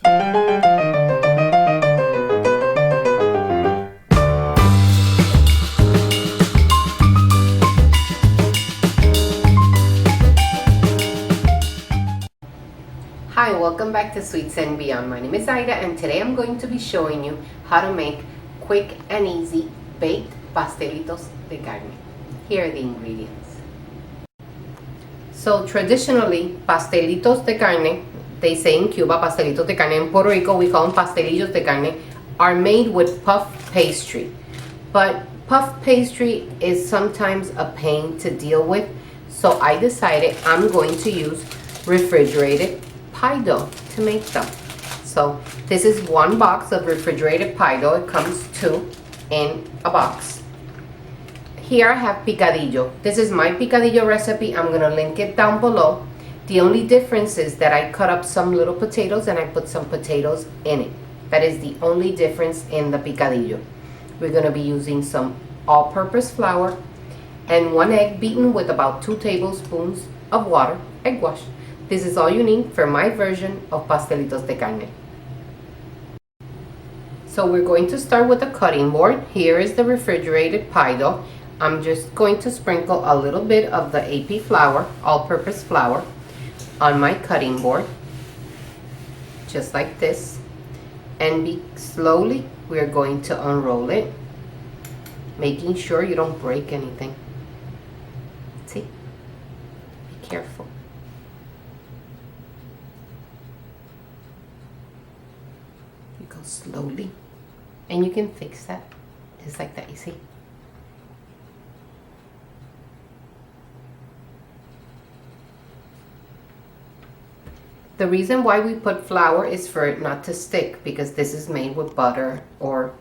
Hi, welcome back to Sweets and Beyond. My name is Aida and today I'm going to be showing you how to make quick and easy baked pastelitos de carne. Here are the ingredients. So traditionally, pastelitos de carne, they say in Cuba, pastelitos de carne. In Puerto Rico, we call them pastelillos de carne, are made with puff pastry. But puff pastry is sometimes a pain to deal with, so I decided I'm going to use refrigerated pie dough to make them. So this is 1 box of refrigerated pie dough. It comes 2 in a box. Here I have picadillo. This is my picadillo recipe. I'm gonna link it down below. The only difference is that I cut up some little potatoes and I put some potatoes in it. That is the only difference in the picadillo. We're gonna be using some all-purpose flour and 1 egg beaten with about 2 tablespoons of water, egg wash. This is all you need for my version of pastelitos de carne. So we're going to start with the cutting board. Here is the refrigerated pie dough. I'm just going to sprinkle a little bit of the AP flour, all-purpose flour, on my cutting board, just like this. And slowly we're going to unroll it, making sure you don't break anything. See? Be careful. You go slowly, and you can fix that, just like that, you see? The reason why we put flour is for it not to stick, because this is made with butter or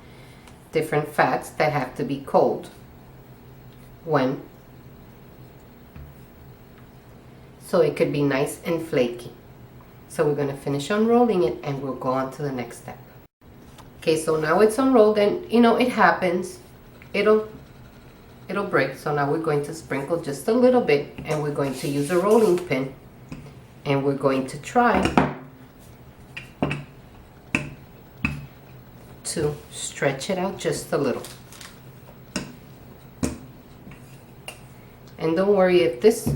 different fats that have to be cold so it could be nice and flaky. So we're going to finish unrolling it and we'll go on to the next step. Okay, so now it's unrolled, and you know it happens. It'll break. So now we're going to sprinkle just a little bit, and we're going to use a rolling pin. And we're going to try to stretch it out just a little. And don't worry if this,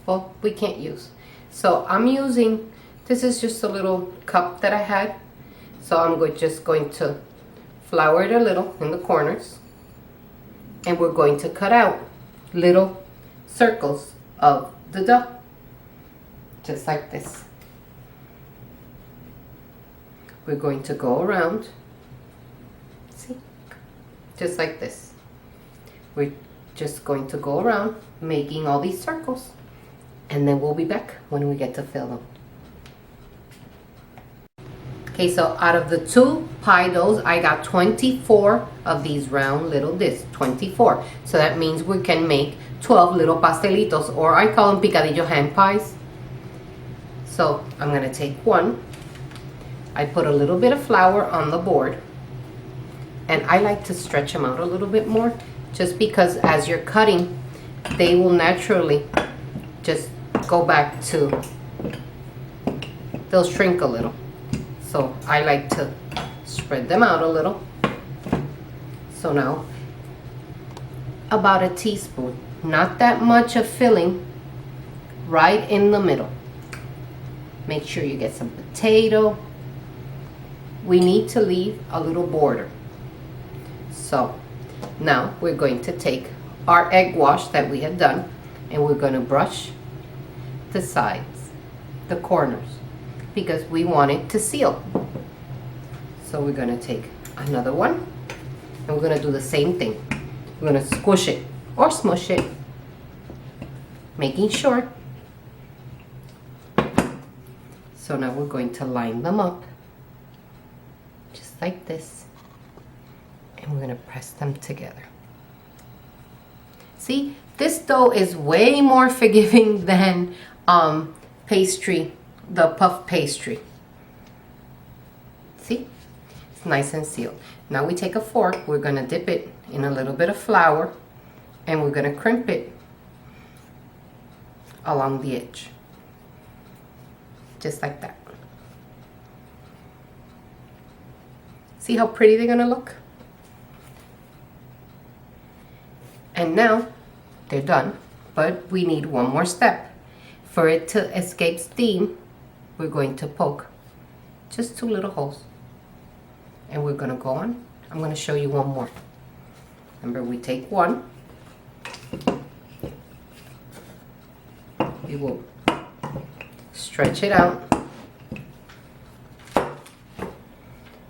well, we can't use. So I'm using, this is just a little cup that I had. So I'm just going to flour it a little in the corners. And we're going to cut out little circles of the dough. Just like this. We're going to go around, see, just like this. We're just going to go around making all these circles, and then we'll be back when we get to fill them. Okay, so out of the 2 pie doughs, I got 24 of these round little discs, 24. So that means we can make 12 little pastelitos, or I call them Picadillo Hand pies. So I'm going to take 1. I put a little bit of flour on the board, and I like to stretch them out a little bit more, just because as you're cutting, they will naturally just go back to, they'll shrink a little. So I like to spread them out a little. So now about a teaspoon, not that much of filling, right in the middle. Make sure you get some potato. We need to leave a little border. So now we're going to take our egg wash that we had done, and we're going to brush the sides, the corners, because we want it to seal. So we're going to take another one, and we're going to do the same thing. We're going to squish it or smush it, making sure. So now we're going to line them up, just like this, and we're going to press them together. See, this dough is way more forgiving than pastry, the puff pastry. See, it's nice and sealed. Now we take a fork, we're going to dip it in a little bit of flour, and we're going to crimp it along the edge. Just like that. See how pretty they're gonna look? And now they're done, but we need one more step. For it to escape steam, we're going to poke just 2 little holes. And we're gonna go on. I'm gonna show you one more. Remember, we take one. We will stretch it out.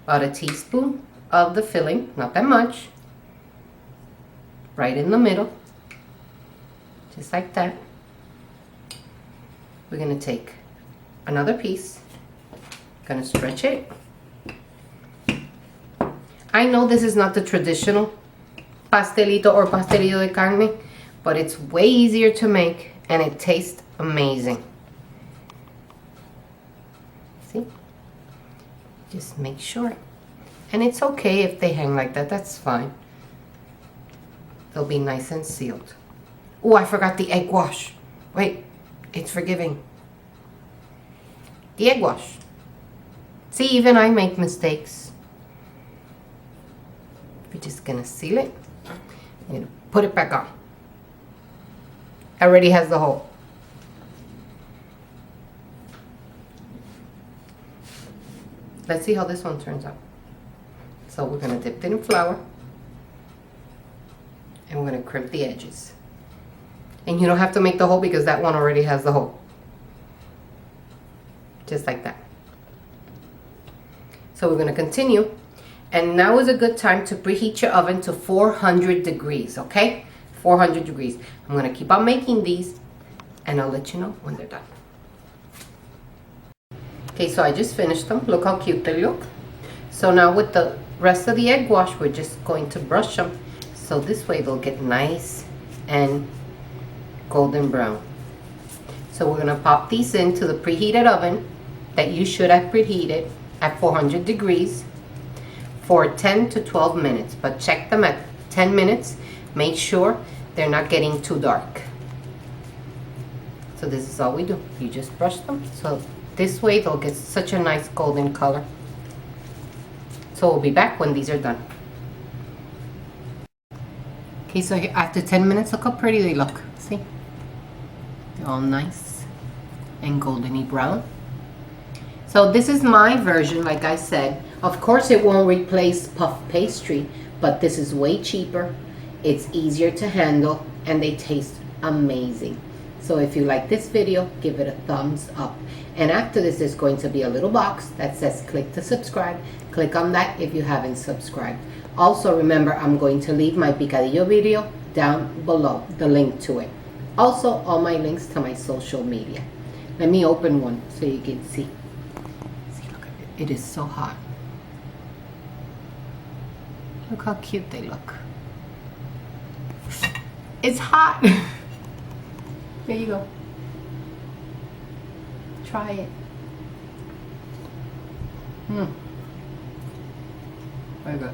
About a teaspoon of the filling, not that much. Right in the middle, just like that. We're gonna take another piece, gonna stretch it. I know this is not the traditional pastelito or pastelillo de carne, but it's way easier to make and it tastes amazing. See? Just make sure. And it's okay if they hang like that, that's fine. They'll be nice and sealed. Oh, I forgot the egg wash. Wait, it's forgiving. The egg wash. See, even I make mistakes. We're just gonna seal it. And put it back on. Already has the hole. Let's see how this one turns out. So we're gonna dip it in flour. And we're going to crimp the edges. And you don't have to make the hole because that one already has the hole. Just like that. So we're going to continue. And now is a good time to preheat your oven to 400 degrees, okay? 400 degrees. I'm going to keep on making these and I'll let you know when they're done. Okay, so I just finished them. Look how cute they look. So now with the rest of the egg wash, we're just going to brush them. So this way they'll get nice and golden brown. So we're gonna pop these into the preheated oven that you should have preheated at 400 degrees for 10 to 12 minutes. But check them at 10 minutes. Make sure they're not getting too dark. So this is all we do. You just brush them. So this way they'll get such a nice golden color. So we'll be back when these are done. Okay, so after 10 minutes, look how pretty they look. See? They're all nice and goldeny brown. So this is my version, like I said. Of course, it won't replace puff pastry, but this is way cheaper. It's easier to handle, and they taste amazing. So if you like this video, give it a thumbs up. And after this, there's going to be a little box that says click to subscribe. Click on that if you haven't subscribed. Also, remember, I'm going to leave my picadillo video down below, the link to it. Also, all my links to my social media. Let me open one so you can see. See, look at it. It is so hot. Look how cute they look. It's hot. There you go. Try it. Very good.